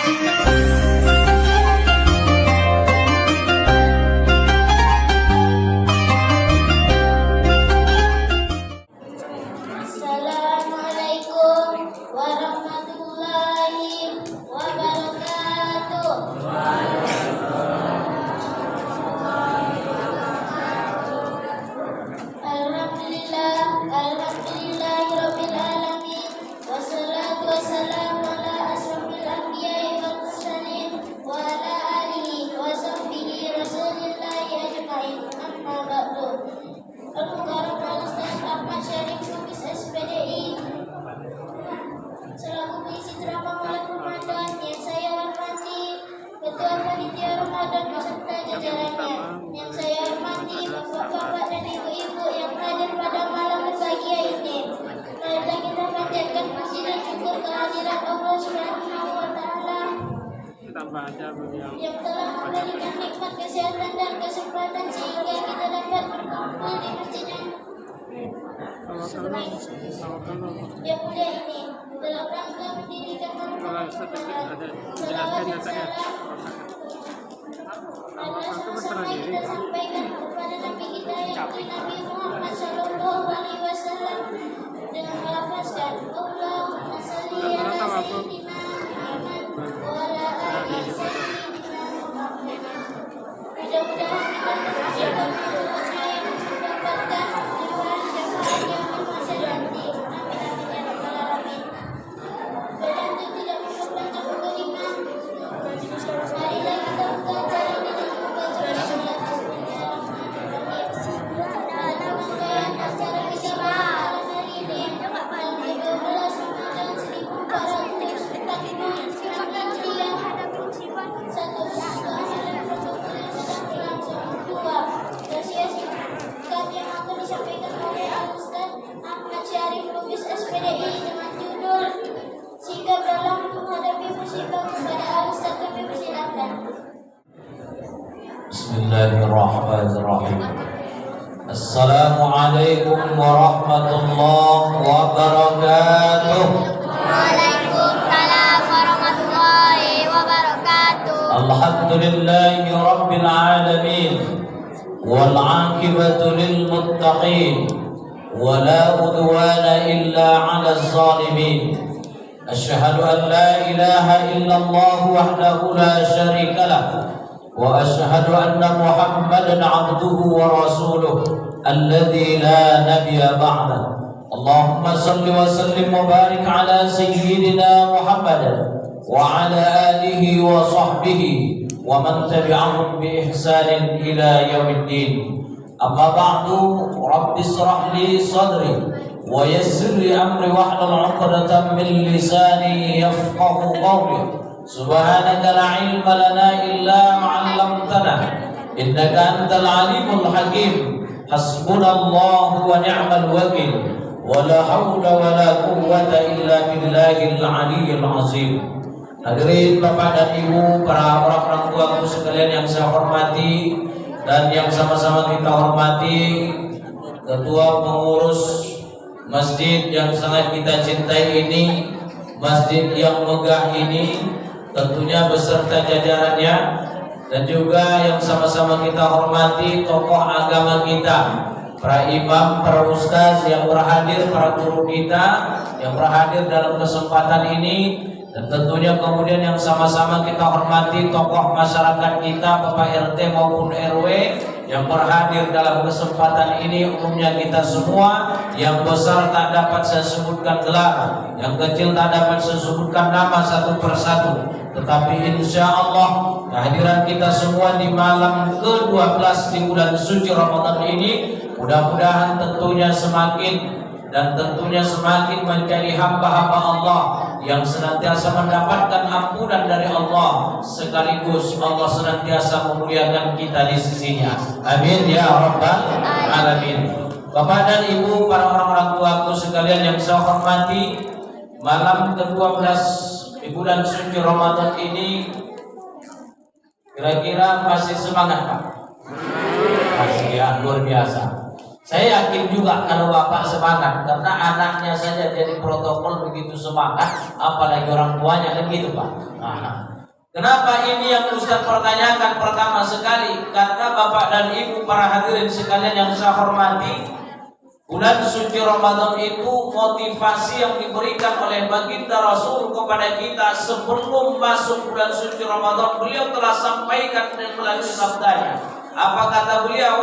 Assalamualaikum warahmatullahi wabarakatuh. Alhamdulillahirabbil alamin. Wassalatu wassalamu ala asrofil anbiya'i wal mursalin wa ala alihi wa sahbihi rasulillahi ajma'in. Amma ba'du. Al-Mukarram Ustaz Ahmad Syarif Lubis SPDI selaku pengisi ceramah malam Ramadan yang saya hormati Ketua Panitia Ramadan beserta jajarannya, yang saya hormati bapak-bapak dan ibu-ibu yang hadir pada malam berbahagia ini. Marilah kita panjatkan puji dan syukur kehadirat Allah Subhanahu wa Ta'ala yang telah memberikan nikmat kesehatan dan kesempatan sehingga kita dapat berkumpul di masjid yang mulia ini dalam rangka mendirikan Salawat dan salam sama kita sampaikan kepada Nabi kita yaitu Nabi Muhammad Sallallahu Alaihi Wasallam dengan melafazkan Allahumma salli ala sayyidina Muhammad wa ala ali sayyidina Muhammad. Mudah-mudahan kita teruskan berdoa yang mendapatkan tujuan syafaat yang masa nanti. Amin amin ya rabbal alamin. Dan untuk tidak memperpanjang kekeliman, marilah kita membaca ini dengan membaca rangkaian acara kita malam hari ini tanggal 12 Ramadan 1444 Hijriah 1 Nasihat yang akan disampaikan oleh Al-Ustaz Ahmad Syarif Lubis SPDI dengan judul Sikap dalam menghadapi musibah kepada Al-Ustaz. Kami persilakan. Bismillahirrahmanirrahim. Assalamualaikum warahmatullahi wabarakatuh. Waalaikumsalam warahmatullahi wabarakatuh. Alhamdulillahi rabbil alamin. Wal 'aqibatu lil muttaqin. Wa la udwana illa 'alal zalimin. Asyhadu an la ilaha illallah wahdahu la syarika lah. Wa asyhadu anna Muhammadan 'abduhu wa rasuluh alladzi la nabiyya ba'da. Allahumma shalli wa sallim wa barik ala sayyidina Muhammadin wa ala alihi wa sahbihi wa man tabi'ahum bi ihsanin ila yaumiddin. Amma ba'du, rabbi israh li sadri wa yassir li amri wahlul 'uqdatam min lisani yafqahu qawli. Subhanaka la ilma lana illa ma 'allamtana innaka antal alimul hakim. Hasbunallahu wa ni'mal wakil. Wa la haula wa la quwwata illa billahil aliyyil azim. Hadirin Bapak dan Ibu, para orang tuaku sekalian yang saya hormati dan yang sama-sama kita hormati, ketua pengurus masjid yang sangat kita cintai ini, masjid yang megah ini, tentunya beserta jajarannya, dan juga yang sama-sama kita hormati tokoh agama kita, para imam, para ustaz yang berhadir, para guru kita yang berhadir dalam kesempatan ini, dan tentunya kemudian yang sama-sama kita hormati tokoh masyarakat kita, Bapak RT maupun RW yang berhadir dalam kesempatan ini. Umumnya kita semua, yang besar tak dapat saya sebutkan gelar, yang kecil tak dapat saya sebutkan nama satu persatu, tetapi insya Allah kehadiran kita semua di malam ke-12 di bulan suci Ramadan ini mudah-mudahan tentunya semakin menjadi hamba-hamba Allah yang senantiasa mendapatkan ampunan dari Allah, sekaligus Allah senantiasa memuliakan kita di sisinya. Amin ya rabbal alamin. Bapak dan Ibu, para orang-orang tuaku sekalian yang saya hormati, malam ke-12 di bulan suci Ramadan ini kira-kira masih semangat Pak? Masih ya, luar biasa. Saya yakin juga kalau Bapak semangat, karena anaknya saja jadi protokol begitu semangat, apalagi orang tuanya, kan gitu Pak. Nah, Kenapa ini yang Ustaz pertanyakan pertama sekali? Karena Bapak dan Ibu para hadirin sekalian yang saya hormati, bulan suci Ramadan itu motivasi yang diberikan oleh baginda Rasul kepada kita sebelum masuk bulan suci Ramadan. Beliau telah sampaikan dan melalui sabdanya. Apa kata beliau?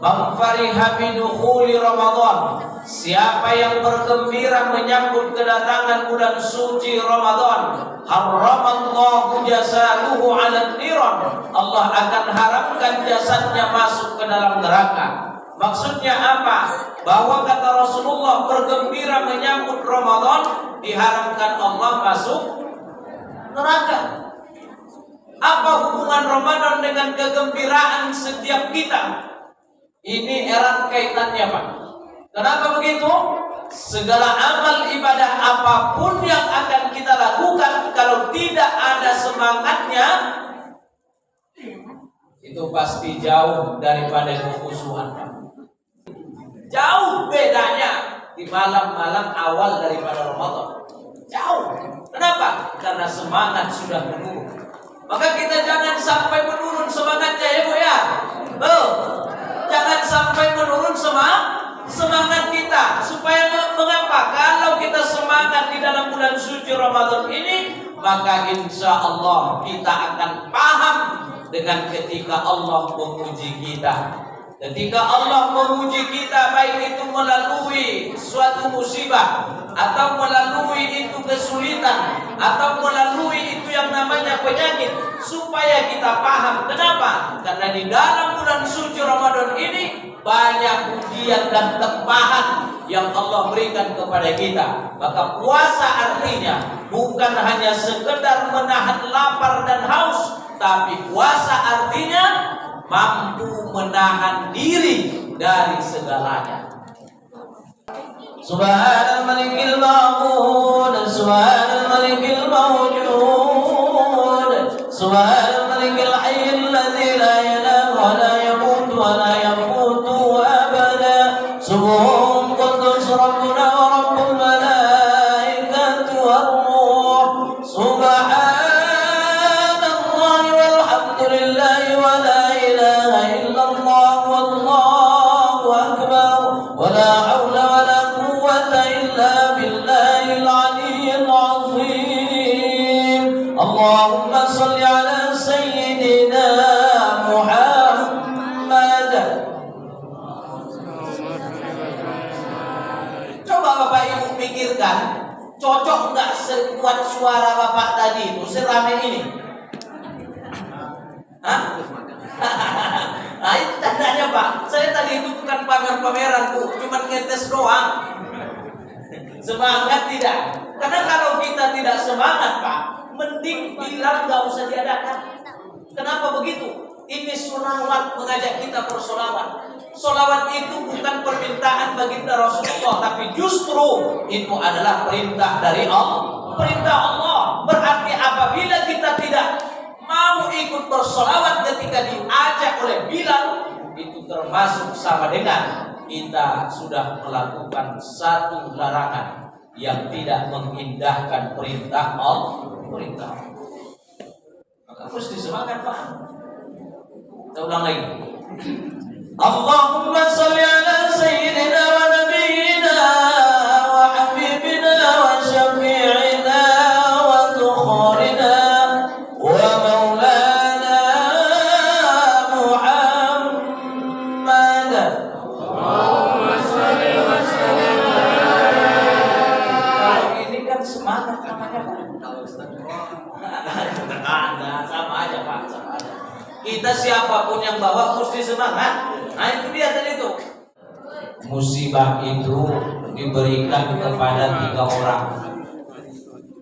Man fariha bidukhuli Ramadan, siapa yang bergembira menyambut kedatangan bulan suci Ramadan, haramallahu jasaduhu 'alan niran, Allah akan haramkan jasadnya masuk ke dalam neraka. Maksudnya apa? Bahwa kata Rasulullah, bergembira menyambut Ramadan diharamkan Allah masuk neraka. Apa hubungan Ramadan dengan kegembiraan setiap kita? Ini erat kaitannya, Pak. Kenapa begitu? Segala amal ibadah apapun yang akan kita lakukan, kalau tidak ada semangatnya, itu pasti jauh daripada kekhusyuan. Jauh bedanya di malam-malam awal daripada Ramadan. Jauh. Kenapa? Karena semangat sudah menurun. Maka kita jangan sampai menurun semangatnya, ya Bu ya. Jangan sampai menurun semangat kita. Supaya mengapa? Kalau kita semangat di dalam bulan suci Ramadan ini, maka insya Allah kita akan paham dengan ketika Allah menguji kita. Ketika Allah menguji kita, baik itu melalui suatu musibah, atau melalui itu kesulitan, atau melalui itu yang namanya penyakit, supaya kita paham. Kenapa? Karena di dalam bulan suci Ramadan ini banyak ujian dan tempahan yang Allah berikan kepada kita. Maka puasa artinya bukan hanya sekedar menahan lapar dan haus, tapi puasa artinya mampu menahan diri dari segalanya. Subhanal malikil ma'bud, subhanal malikil mawjud, subhanal malikil hayyil ladzi la yanamu wa la yamutu wa la yafutu abada. Subhan qudus rabbuna wa rabbul malaikati war ruh. Subhanallahi walhamdulillahi wa la ilaha illallah wallahu akbar wa la haula wa la quwwata illa billahil aliyyil azim. Allahumma shalli ala sayyidina Muhammad. Coba Bapak Ibu pikirkan, cocok nggak sekuat suara Bapak tadi itu seramai ini? Hah? Nah itu tandanya Pak. Saya tadi itu bukan pamer-pameran Bu, cuma ngetes doang. Semangat tidak? Karena kalau kita tidak semangat Pak, mending bilang nggak usah diadakan. Kenapa begitu? Ini sholawat, mengajak kita bersolawat. Solawat itu bukan permintaan baginda Rasulullah, tapi justru itu adalah perintah dari Allah. Perintah Allah. Berarti apabila kita tidak mau ikut bersolawat ketika diajak oleh Bilal, itu termasuk sama dengan kita sudah melakukan satu larangan yang tidak mengindahkan perintah Allah. Maka harus disemangat Pak. Kita ulang lagi. Allahumma shalli ala sayyidina wa nabiyyina wa habibina wa syafi'ina wa tukhurina wa maulana Muhammad. Allahumma shalli wa sallim. Kalau ini kan semangat namanya Pak. Ada sama aja Pak, sama aja. Kita siapapun yang bawa mesti semangat. Nah itu dia tadi itu. Musibah itu diberikan kepada 3 orang.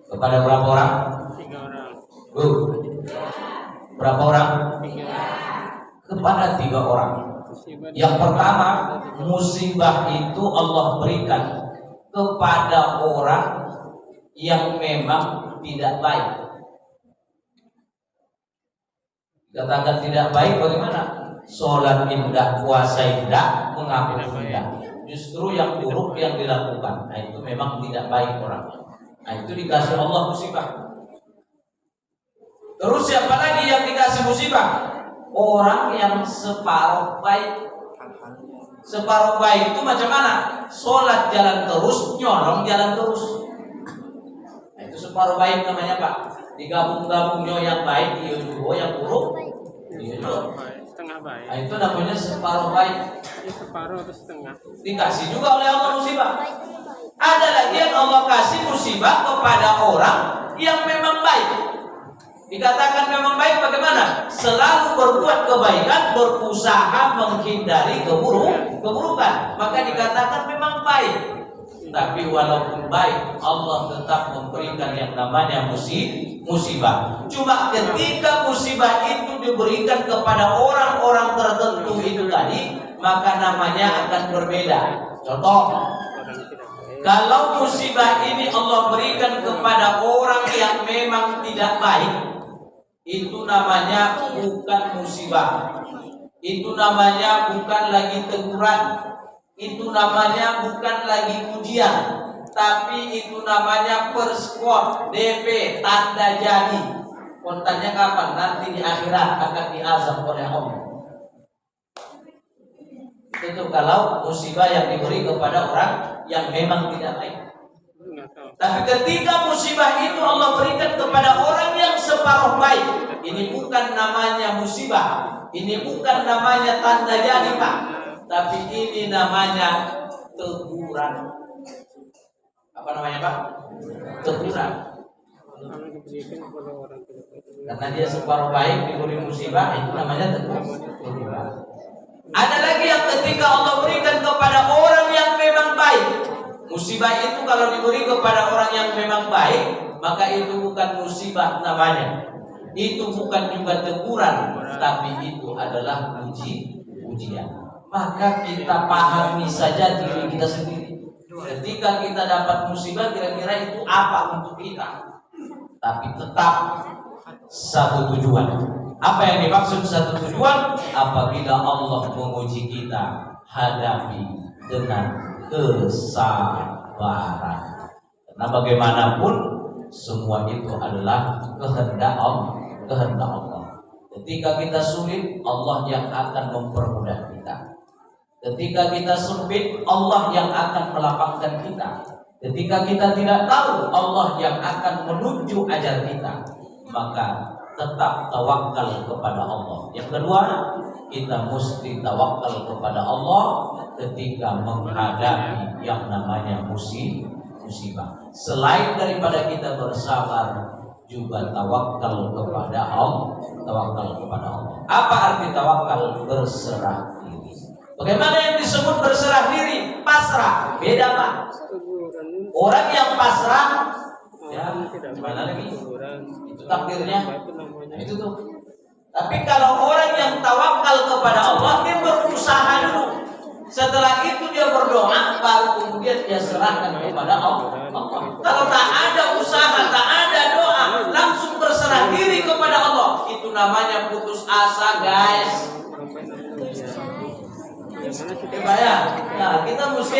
Kepada berapa orang? 3 orang. Berapa orang? 3. Kepada 3 orang. Yang pertama, musibah itu Allah berikan kepada orang yang memang tidak baik. Katakan tidak baik bagaimana? Sholat indah, puasa indah, mengaku indah. Justru yang buruk yang dilakukan. Nah itu memang tidak baik orang. Nah itu dikasih Allah musibah. Terus siapa lagi yang dikasih musibah? Orang yang separuh baik. Separuh baik itu macam mana? Sholat jalan terus, nyolong jalan terus. Nah, itu separuh baik namanya Pak. Digabung-gabungnya yang baik, iya juga yang buruk. Iya juga. Setengah baik. Nah, itu namanya separuh baik. Ini separuh atau setengah? Dikasih juga oleh Allah musibah. Ada lagi yang Allah kasih musibah kepada orang yang memang baik. Dikatakan memang baik bagaimana? Selalu berbuat kebaikan, berusaha menghindari keburukan. Maka dikatakan memang baik. Tapi walaupun baik, Allah tetap memberikan yang namanya musibah. Cuma ketika musibah itu diberikan kepada orang-orang tertentu itu tadi, maka namanya akan berbeda. Contoh, kalau musibah ini Allah berikan kepada orang yang memang tidak baik, itu namanya bukan musibah. Itu namanya bukan lagi teguran. Itu namanya bukan lagi ujian. Tapi itu namanya perskor, DP, tanda jadi. Kontannya kapan? Nanti di akhirat akan diazab oleh Allah. Itu kalau musibah yang diberi kepada orang yang memang tidak baik. Tapi ketika musibah itu Allah berikan kepada orang yang separuh baik, ini bukan namanya musibah, ini bukan namanya tanda jadi Pak, tapi ini namanya teguran. Apa namanya Pak? Teguran. Karena dia separuh baik diberi musibah, itu namanya teguran. Ada lagi yang ketika Allah berikan kepada orang yang memang baik, musibah itu kalau diberi kepada orang yang memang baik, maka itu bukan musibah namanya. Itu bukan juga teguran, tapi itu adalah ujian. Maka kita pahami saja diri kita sendiri. Ketika kita dapat musibah, kira-kira itu apa untuk kita? Tapi tetap satu tujuan. Apa yang dimaksud satu tujuan? Apabila Allah menguji kita, hadapi dengan kesabaran. Karena bagaimanapun semua itu adalah kehendak Allah. Ketika kita sulit, Allah yang akan mempermudah kita. Ketika kita sempit, Allah yang akan melapangkan kita. Ketika kita tidak tahu, Allah yang akan menunjuk ajar kita. Maka tetap tawakal kepada Allah. Yang kedua, kita mesti tawakal kepada Allah ketika menghadapi yang namanya musibah. Selain daripada kita bersabar, juga tawakal kepada Allah. Apa arti tawakal? Berserah diri. Bagaimana yang disebut berserah diri? Pasrah. Beda Pak. Orang yang pasrah, ya gimana lagi? Itu takdirnya. Itu tuh. Tapi kalau orang yang tawakal kepada Allah, dia berusaha dulu. Setelah itu dia berdoa, baru kemudian dia serahkan kepada Allah. Kalau tak ada usaha, tak ada doa, langsung berserah diri kepada Allah, itu namanya putus asa, guys. Bayar. Nah, kita mesti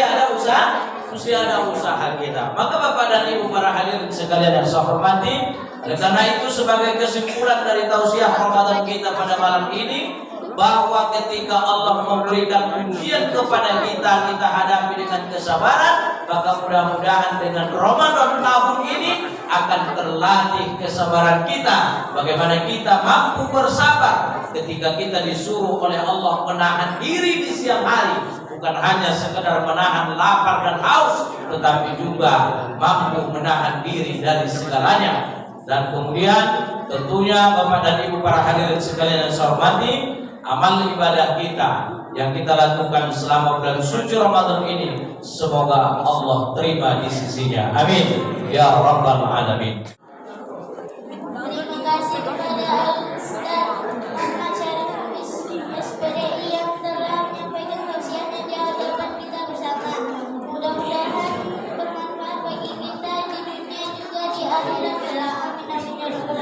ada usaha kita. Maka Bapak dan Ibu para hadirin sekalian yang saya hormati, oleh karena itu sebagai kesimpulan dari tausiah Ramadan kita pada malam ini, bahwa ketika Allah memberikan ujian kepada kita hadapi dengan kesabaran, maka mudah-mudahan dengan Ramadan tahun ini akan terlatih kesabaran kita. Bagaimana kita mampu bersabar ketika kita disuruh oleh Allah menahan diri di siang hari, bukan hanya sekedar menahan lapar dan haus, tetapi juga mampu menahan diri dari segalanya. Dan kemudian tentunya Bapak dan Ibu para hadirin sekalian yang saya hormati, amal ibadah kita yang kita lakukan selama bulan suci Ramadan ini, semoga Allah terima di sisinya. Amin ya rabbal alamin. Terima kasih kepada Ustaz Muhammad Syarif SPDI yang telah menyampaikan tausiahnya di hadapan kita bersama. Mudah-mudahan bermanfaat bagi kita di dunia juga di akhirat. Amin amin ya rabbal